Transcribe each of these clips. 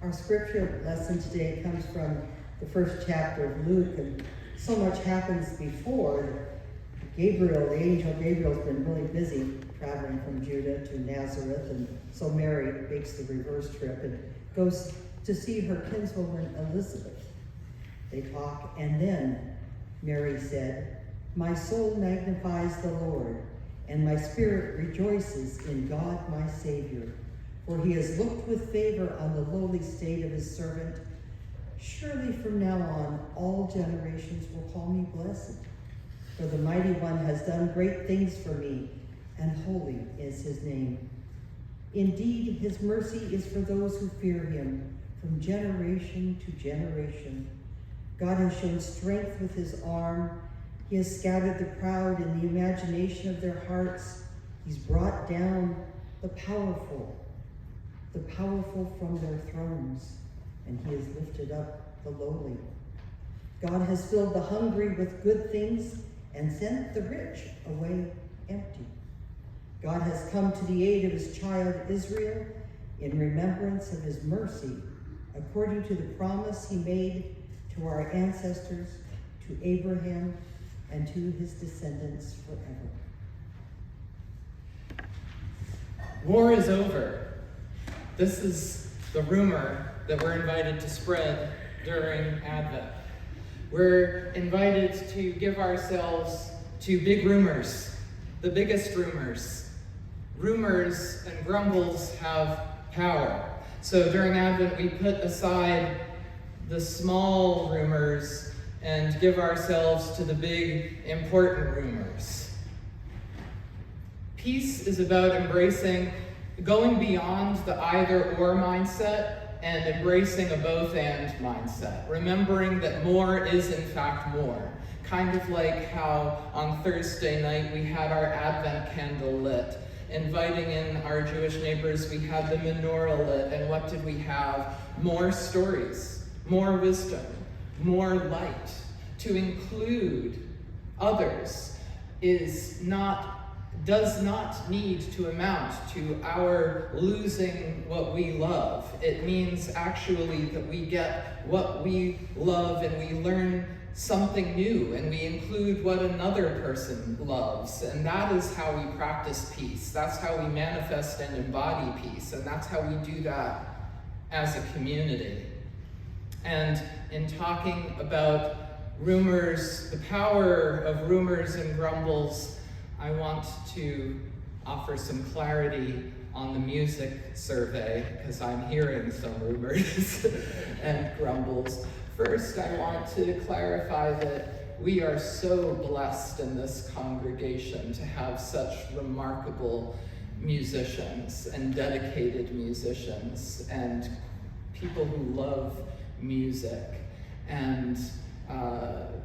Our scripture lesson today comes from the first chapter of Luke, and so much happens before. Gabriel, the angel Gabriel, has been really busy traveling from Judah to Nazareth, and so Mary makes the reverse trip and goes to see her kinswoman Elizabeth. They talk, and then Mary said, "My soul magnifies the Lord, and my spirit rejoices in God my Savior, for he has looked with favor on the lowly state of his servant. Surely from now on all generations will call me blessed. For the Mighty One has done great things for me, and holy is his name. Indeed, his mercy is for those who fear him from generation to generation. God has shown strength with his arm. He has scattered the proud in the imagination of their hearts. He's brought down the powerful from their thrones, and he has lifted up the lowly. God has filled the hungry with good things and sent the rich away empty. God has come to the aid of his child Israel in remembrance of his mercy, according to the promise he made to our ancestors, to Abraham, and to his descendants forever." War is over. This is the rumor that we're invited to spread during Advent. We're invited to give ourselves to big rumors, the biggest rumors. Rumors and grumbles have power. So during Advent, we put aside the small rumors and give ourselves to the big, important rumors. Peace is about embracing, going beyond the either-or mindset and embracing a both-and mindset, remembering that more is in fact more. Kind of like how on Thursday night we had our Advent candle lit, inviting in our Jewish neighbors, we had the menorah lit, and what did we have? More stories, more wisdom, more light. To include others does not need to amount to our losing what we love. It means actually that we get what we love and we learn something new and we include what another person loves. And that is how we practice peace. That's how we manifest and embody peace. And that's how we do that as a community. And in talking about rumors, the power of rumors and grumbles, I want to offer some clarity on the music survey, because I'm hearing some rumors and grumbles. First, I want to clarify that we are so blessed in this congregation to have such remarkable musicians and dedicated musicians and people who love music and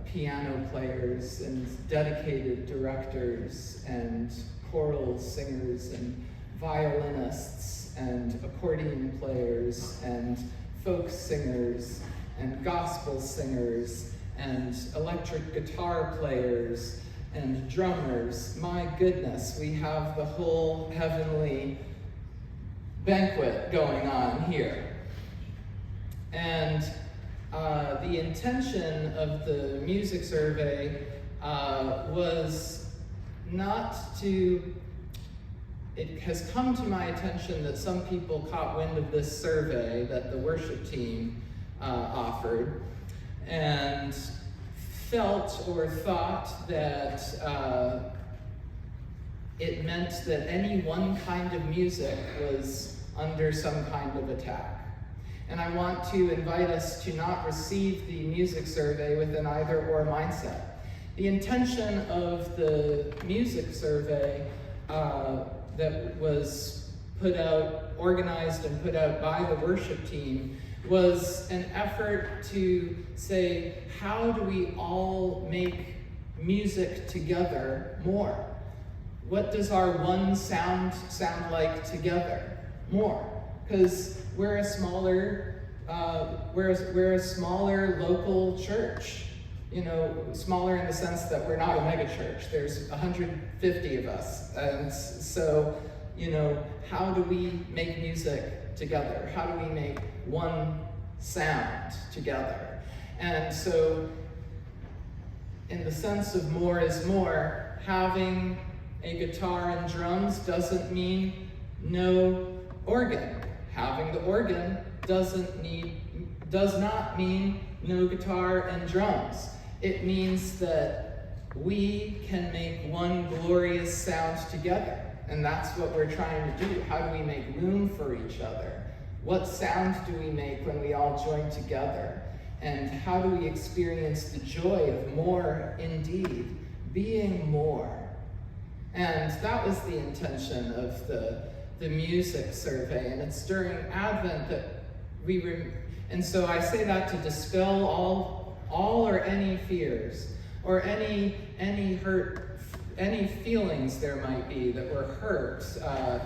piano players and dedicated directors and choral singers and violinists and accordion players and folk singers and gospel singers and electric guitar players and drummers. My goodness, we have the whole heavenly banquet going on here. And the intention of the music survey was not to, it has come to my attention that some people caught wind of this survey that the worship team offered and felt or thought that it meant that any one kind of music was under some kind of attack. And I want to invite us to not receive the music survey with an either-or mindset. The intention of the music survey that was put out, organized and put out by the worship team, was an effort to say, how do we all make music together more? What does our one sound like together more? Because we're a smaller local church. You know, smaller in the sense that we're not a mega church. There's 150 of us, and so how do we make music together? How do we make one sound together? And so, in the sense of more is more, having a guitar and drums doesn't mean no organ. Having the organ does not mean no guitar and drums. It means that we can make one glorious sound together. And that's what we're trying to do. How do we make room for each other? What sound do we make when we all join together? And how do we experience the joy of more indeed, being more? And that was the intention of the music survey. And it's during Advent that and so I say that to dispel all or any fears, or any hurt, any feelings there might be that we're hurt,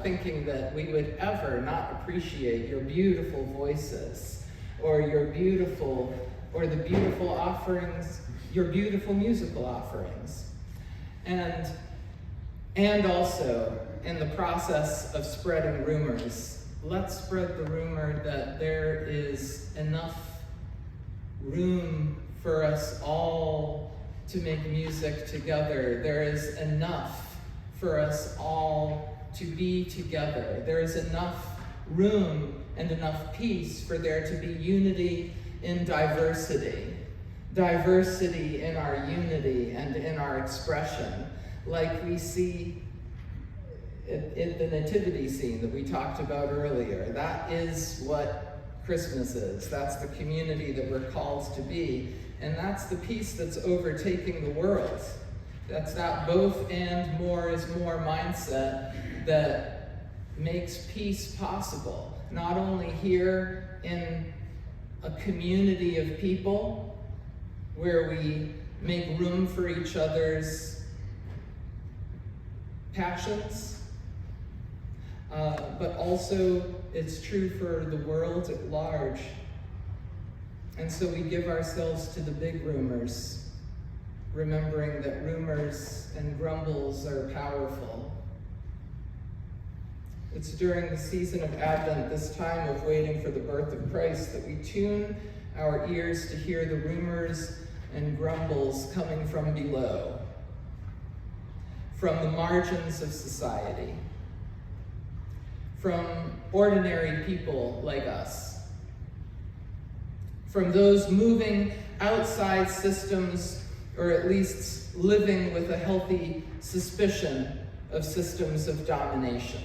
thinking that we would ever not appreciate your beautiful voices, or the beautiful offerings, your beautiful musical offerings. And also, in the process of spreading rumors, let's spread the rumor that there is enough room for us all to make music together. There is enough for us all to be together. There is enough room and enough peace for there to be unity in diversity. Diversity in our unity and in our expression, like we see in the nativity scene that we talked about earlier. That is what Christmas is. That's the community that we're called to be. And that's the peace that's overtaking the world. That's that both and more is more mindset that makes peace possible. Not only here in a community of people where we make room for each other's passions, but also it's true for the world at large. And so we give ourselves to the big rumors, remembering that rumors and grumbles are powerful. It's during the season of Advent, this time of waiting for the birth of Christ, that we tune our ears to hear the rumors and grumbles coming from below, from the margins of society, from ordinary people like us, from those moving outside systems, or at least living with a healthy suspicion of systems of domination.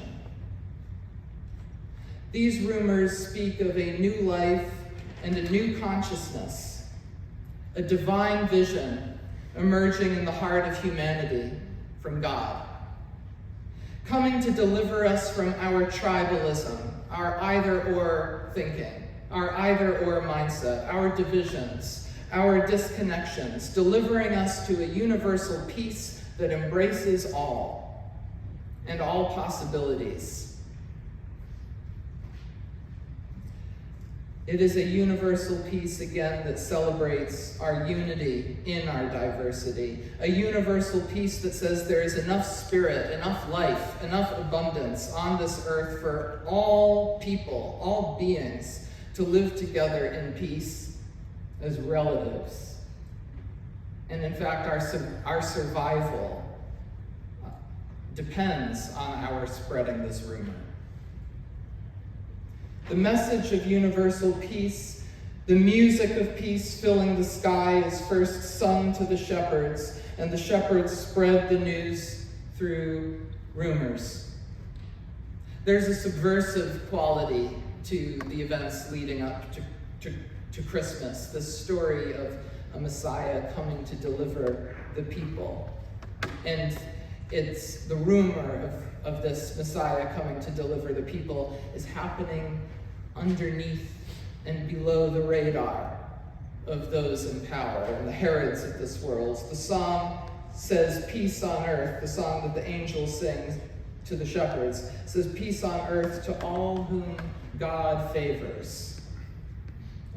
These rumors speak of a new life and a new consciousness, a divine vision emerging in the heart of humanity from God, coming to deliver us from our tribalism, our either-or thinking, our either-or mindset, our divisions, our disconnections, delivering us to a universal peace that embraces all and all possibilities. It is a universal peace, again, that celebrates our unity in our diversity. A universal peace that says there is enough spirit, enough life, enough abundance on this earth for all people, all beings, to live together in peace as relatives. And in fact, our survival depends on our spreading this rumor. The message of universal peace, the music of peace filling the sky, is first sung to the shepherds, and the shepherds spread the news through rumors. There's a subversive quality to the events leading up to Christmas, this story of a Messiah coming to deliver the people. And it's the rumor of this Messiah coming to deliver the people is happening underneath and below the radar of those in power and the Herods of this world. The song says, peace on earth, the song that the angels sing to the shepherds, says, peace on earth to all whom God favors.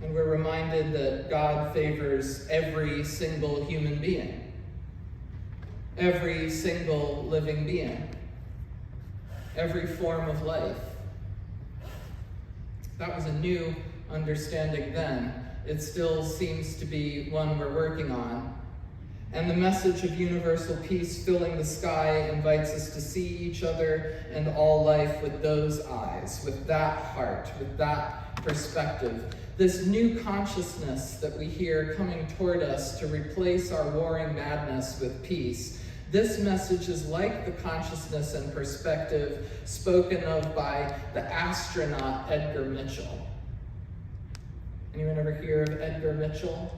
And we're reminded that God favors every single human being, every single living being. every form of life. That was a new understanding then. It still seems to be one we're working on. And the message of universal peace filling the sky invites us to see each other and all life with those eyes, with that heart, with that perspective. This new consciousness that we hear coming toward us to replace our warring madness with peace. This message is like the consciousness and perspective spoken of by the astronaut Edgar Mitchell. Anyone ever hear of Edgar Mitchell?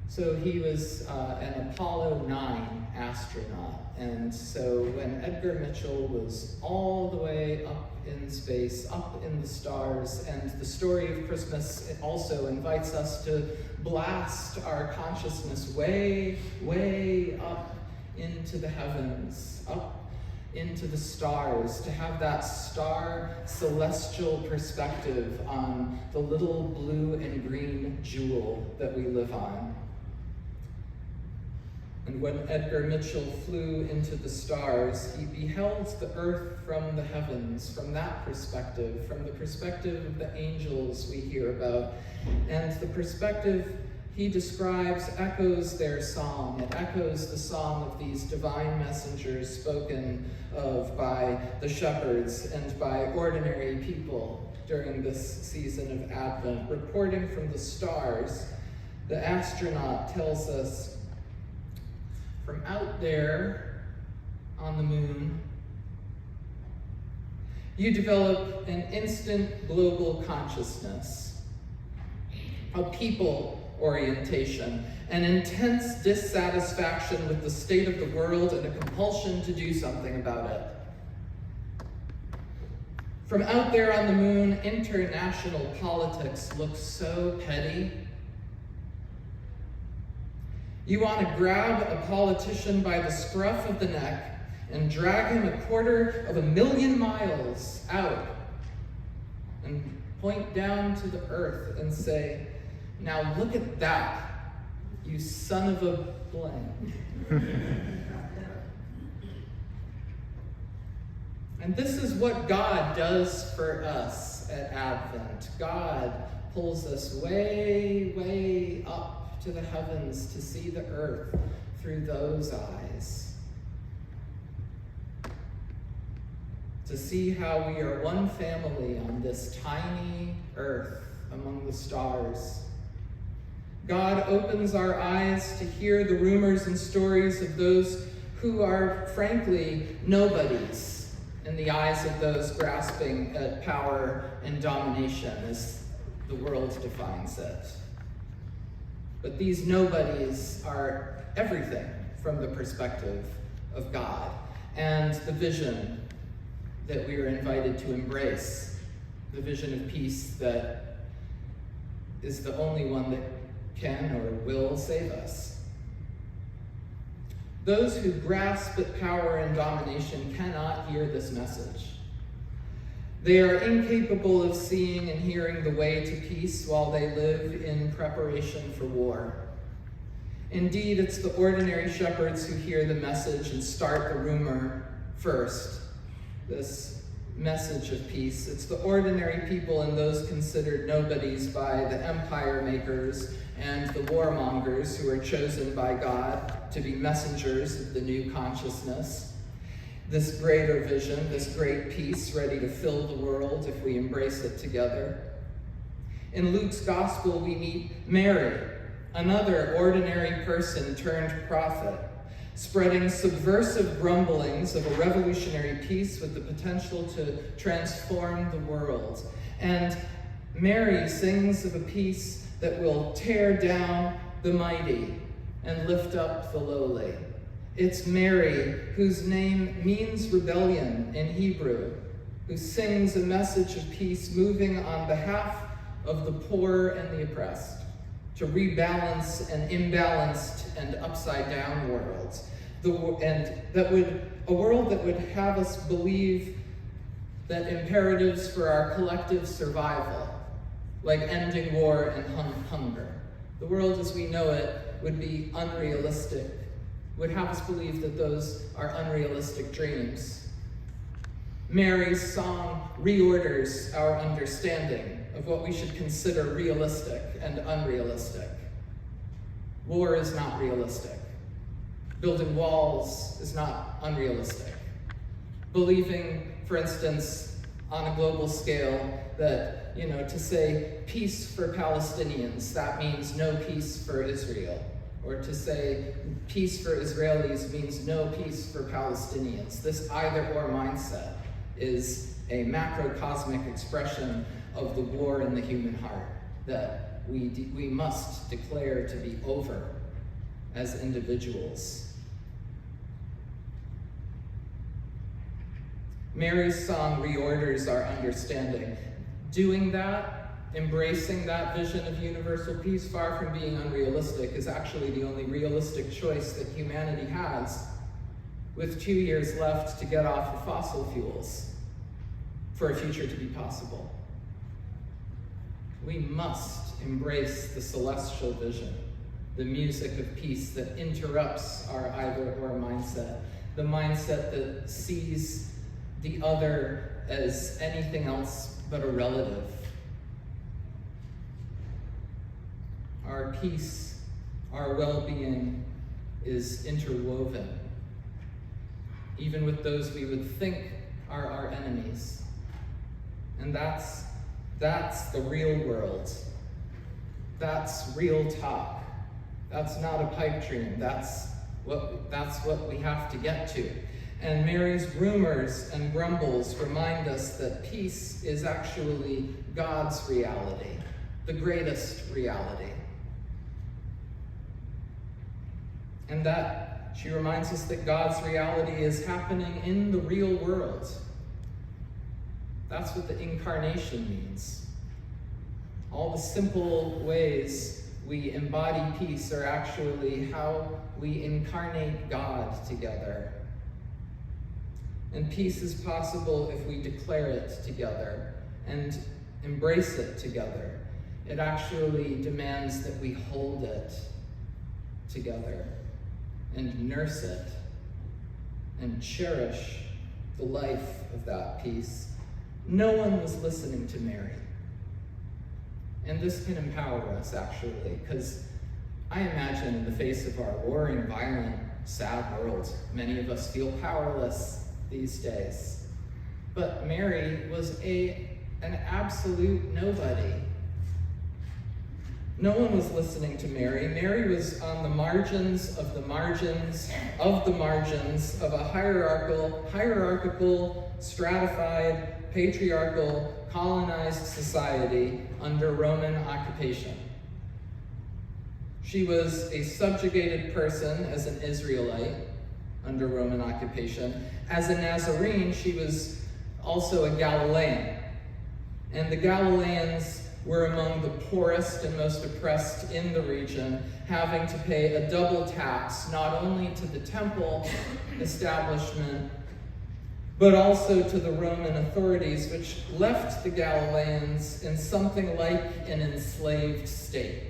So he was an Apollo 9 astronaut. And so when Edgar Mitchell was all the way up in space, up in the stars, and the story of Christmas also invites us to blast our consciousness way, way up into the heavens, up into the stars, to have that star celestial perspective on the little blue and green jewel that we live on. And when Edgar Mitchell flew into the stars, he beheld the earth from the heavens, from that perspective, from the perspective of the angels we hear about. And the perspective he describes echoes their song. It echoes the song of these divine messengers spoken of by the shepherds and by ordinary people during this season of Advent. Reporting from the stars, the astronaut tells us, from out there on the moon, you develop an instant global consciousness, a people orientation, an intense dissatisfaction with the state of the world, and a compulsion to do something about it. From out there on the moon, international politics looks so petty. You want to grab a politician by the scruff of the neck and drag him 250,000 miles out and point down to the earth and say, now look at that, you son of a blank. And this is what God does for us at Advent. God pulls us way, way up to the heavens to see the earth through those eyes. To see how we are one family on this tiny earth among the stars. God opens our eyes to hear the rumors and stories of those who are, frankly, nobodies in the eyes of those grasping at power and domination, as the world defines it. But these nobodies are everything from the perspective of God and the vision that we are invited to embrace, the vision of peace that is the only one that can or will save us. Those who grasp at power and domination cannot hear this message. They are incapable of seeing and hearing the way to peace while they live in preparation for war. Indeed, it's the ordinary shepherds who hear the message and start the rumor first, this message of peace. It's the ordinary people and those considered nobodies by the empire makers and the warmongers who are chosen by God to be messengers of the new consciousness. This greater vision, this great peace ready to fill the world if we embrace it together. In Luke's gospel, we meet Mary, another ordinary person turned prophet, spreading subversive grumblings of a revolutionary peace with the potential to transform the world. And Mary sings of a peace that will tear down the mighty and lift up the lowly. It's Mary, whose name means rebellion in Hebrew, who sings a message of peace moving on behalf of the poor and the oppressed, to rebalance an imbalanced and upside down world. A world that would have us believe that imperatives for our collective survival, like ending war and hunger, the world as we know it would be unrealistic, would have us believe that those are unrealistic dreams. Mary's song reorders our understanding of what we should consider realistic and unrealistic. War is not realistic. Building walls is not unrealistic. Believing, for instance, on a global scale that, to say peace for Palestinians, that means no peace for Israel. Or to say peace for Israelis means no peace for Palestinians. This either-or mindset is a macrocosmic expression of the war in the human heart that we must declare to be over as individuals. Mary's song reorders our understanding. Doing that, embracing that vision of universal peace, far from being unrealistic, is actually the only realistic choice that humanity has, with 2 years left to get off of fossil fuels for a future to be possible. We must embrace the celestial vision, the music of peace that interrupts our either-or mindset, the mindset that sees the other as anything else but a relative. Our peace, our well-being is interwoven, even with those we would think are our enemies. And that's the real world. That's real talk. That's not a pipe dream. That's what we have to get to. And Mary's rumors and grumbles remind us that peace is actually God's reality, the greatest reality. And that she reminds us that God's reality is happening in the real world. That's what the incarnation means. All the simple ways we embody peace are actually how we incarnate God together. And peace is possible if we declare it together and embrace it together. It actually demands that we hold it together and nurse it and cherish the life of that peace. No one was listening to Mary. And this can empower us, actually, because I imagine in the face of our warring, violent, sad world, many of us feel powerless these days. But Mary was an absolute nobody. No one was listening to Mary. Mary was on the margins of the margins of the margins of a hierarchical, stratified, patriarchal, colonized society under Roman occupation. She was a subjugated person as an Israelite under Roman occupation. As a Nazarene, she was also a Galilean. And the Galileans were among the poorest and most oppressed in the region, having to pay a double tax, not only to the temple establishment, but also to the Roman authorities, which left the Galileans in something like an enslaved state.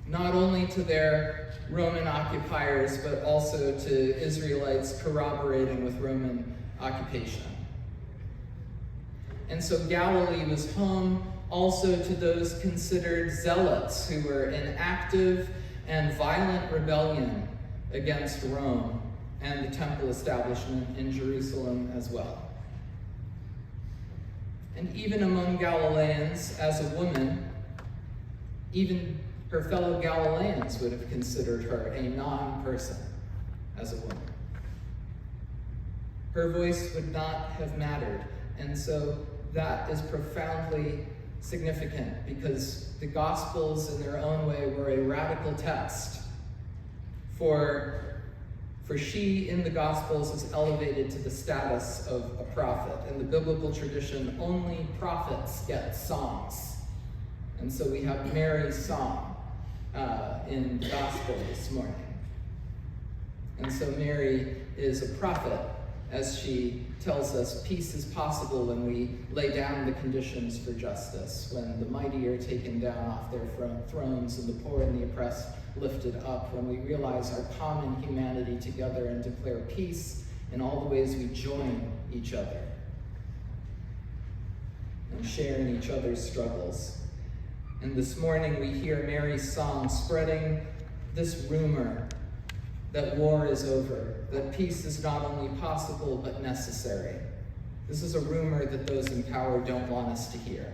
Not only to their Roman occupiers, but also to Israelites corroborating with Roman occupation. And so Galilee was home also to those considered zealots who were in active and violent rebellion against Rome and the temple establishment in Jerusalem as well. And even among Galileans, as a woman, even her fellow Galileans would have considered her a non-person as a woman. Her voice would not have mattered. And so that is profoundly significant because the Gospels in their own way were a radical text. For she in the Gospels is elevated to the status of a prophet. In the biblical tradition, only prophets get songs. And so we have Mary's song in the Gospel this morning. And so Mary is a prophet as she tells us peace is possible when we lay down the conditions for justice, when the mighty are taken down off their thrones and the poor and the oppressed lifted up, when we realize our common humanity together and declare peace in all the ways we join each other and share in each other's struggles. And this morning we hear Mary's song spreading this rumor that war is over, that peace is not only possible but necessary. This is a rumor that those in power don't want us to hear.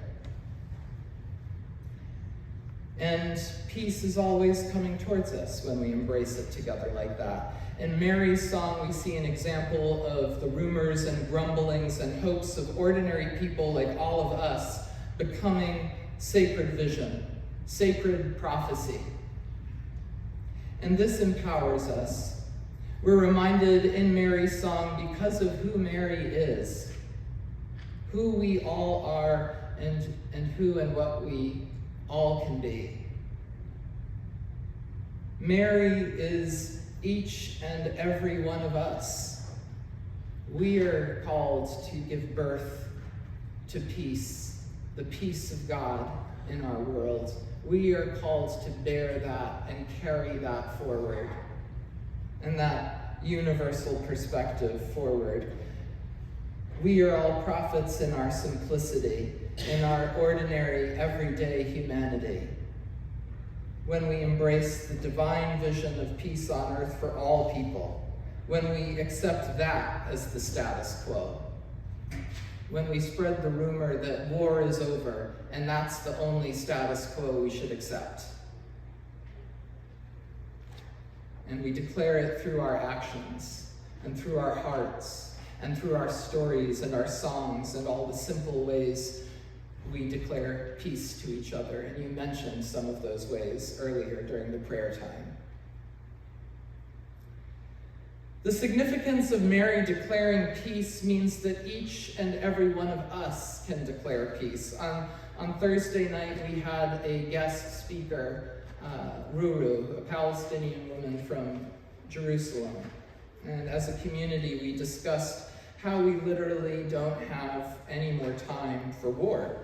And peace is always coming towards us when we embrace it together like that. In Mary's song, we see an example of the rumors and grumblings and hopes of ordinary people like all of us becoming sacred vision, sacred prophecy. And this empowers us. We're reminded in Mary's song, because of who Mary is, who we all are, and who and what we all can be. Mary is each and every one of us. We are called to give birth to peace, the peace of God in our world. We are called to bear that and carry that forward, and that universal perspective forward. We are all prophets in our simplicity, in our ordinary, everyday humanity. When we embrace the divine vision of peace on earth for all people, when we accept that as the status quo, when we spread the rumor that war is over and that's the only status quo we should accept, and we declare it through our actions and through our hearts and through our stories and our songs and all the simple ways we declare peace to each other. And you mentioned some of those ways earlier during the prayer time. The significance of Mary declaring peace means that each and every one of us can declare peace. On Thursday night, we had a guest speaker, Ruru, a Palestinian woman from Jerusalem. And as a community, we discussed how we literally don't have any more time for war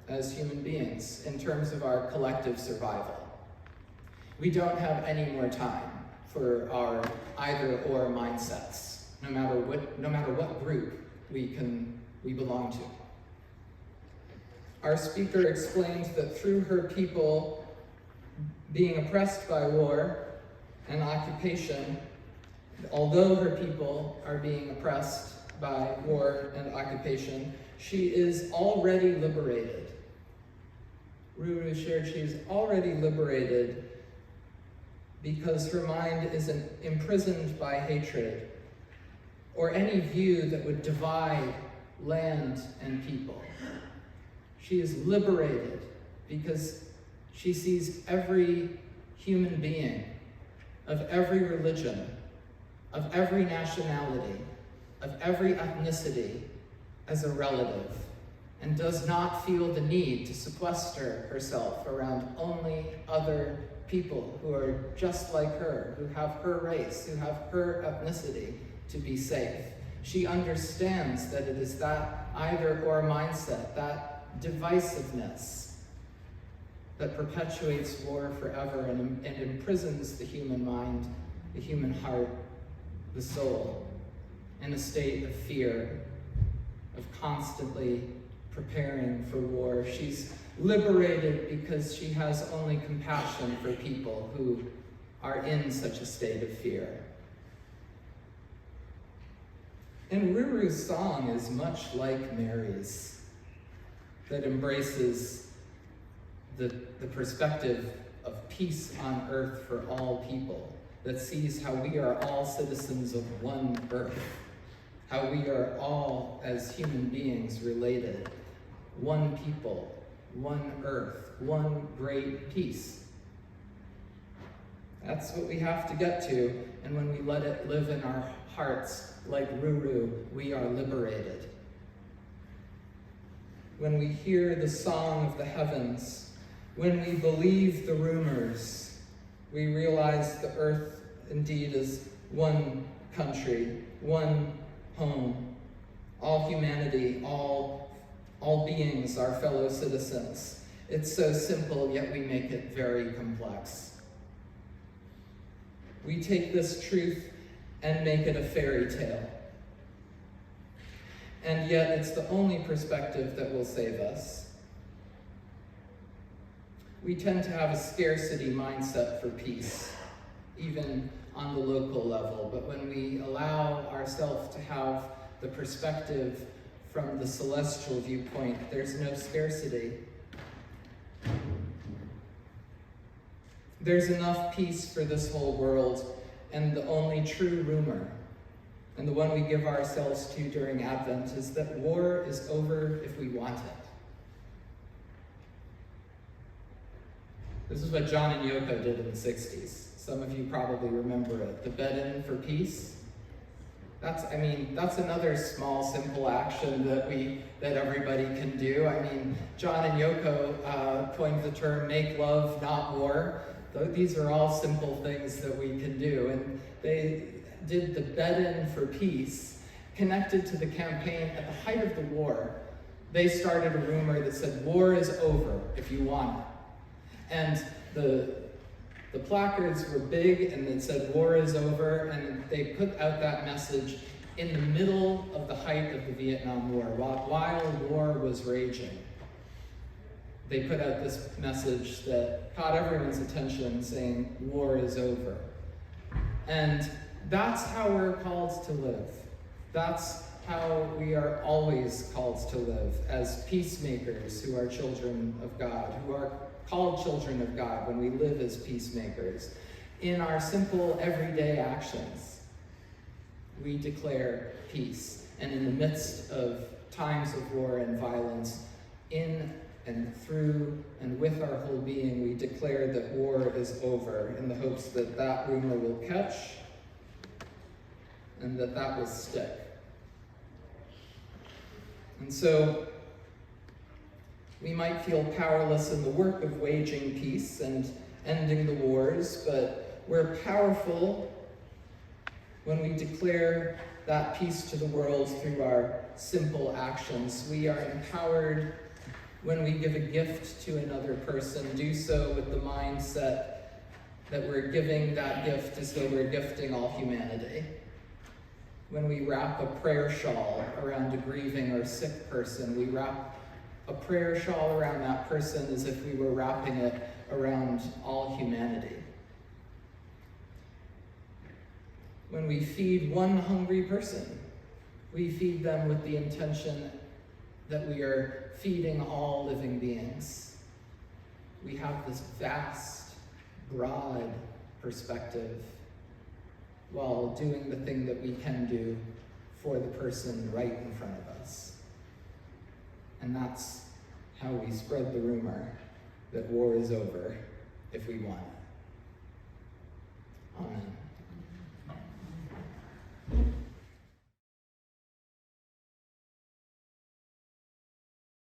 as human beings in terms of our collective survival. We don't have any more time for our either-or mindsets, no matter what group we belong to. Our speaker explained that through her people being oppressed by war and occupation, although her people are being oppressed by war and occupation, she is already liberated. Ruru shared she is already liberated because her mind isn't imprisoned by hatred or any view that would divide land and people. She is liberated because she sees every human being of every religion, of every nationality, of every ethnicity as a relative, and does not feel the need to sequester herself around only other people who are just like her, who have her race, who have her ethnicity, to be safe. She understands that it is that either-or mindset, that divisiveness, that perpetuates war forever and imprisons the human mind, the human heart, the soul, in a state of fear, of constantly preparing for war. She's liberated because she has only compassion for people who are in such a state of fear. And Ruru's song is much like Mary's, that embraces the perspective of peace on earth for all people, that sees how we are all citizens of one earth, how we are all, as human beings, related, one people, one earth, one great peace. That's what we have to get to, and when we let it live in our hearts, like Ruru, we are liberated. When we hear the song of the heavens, when we believe the rumors, we realize the earth indeed is one country, one home. All humanity, all beings are fellow citizens. It's so simple, yet we make it very complex. We take this truth and make it a fairy tale. and yet it's the only perspective that will save us. We tend to have a scarcity mindset for peace, even on the local level, but when we allow ourselves to have the perspective from the celestial viewpoint, there's no scarcity. There's enough peace for this whole world, and the only true rumor, and the one we give ourselves to during Advent, is that war is over if we want it. This is what John and Yoko did in the 60s. Some of you probably remember it. The bed-in for peace. That's another small, simple action that everybody can do. John and Yoko coined the term "make love, not war." These are all simple things that we can do. And they did the bed-in for peace, connected to the campaign at the height of the war. They started a rumor that said, "War is over if you want it." And the placards were big, and it said, "War is over," and they put out that message in the middle of the height of the Vietnam War, while war was raging. They put out this message that caught everyone's attention, saying, "War is over." And that's how we're called to live. That's how we are always called to live, as peacemakers who are children of God, who are called children of God when we live as peacemakers. In our simple everyday actions, we declare peace. And in the midst of times of war and violence, in and through and with our whole being, we declare that war is over, in the hopes that that rumor will catch and that will stick. And so, we might feel powerless in the work of waging peace and ending the wars, but we're powerful when we declare that peace to the world through our simple actions. We are empowered when we give a gift to another person, do so with the mindset that we're giving that gift as though we're gifting all humanity. When we wrap a prayer shawl around a grieving or sick person, we wrap a prayer shawl around that person as if we were wrapping it around all humanity. When we feed one hungry person, we feed them with the intention that we are feeding all living beings. We have this vast, broad perspective while doing the thing that we can do for the person right in front of us. And that's how we spread the rumor that war is over if we want it.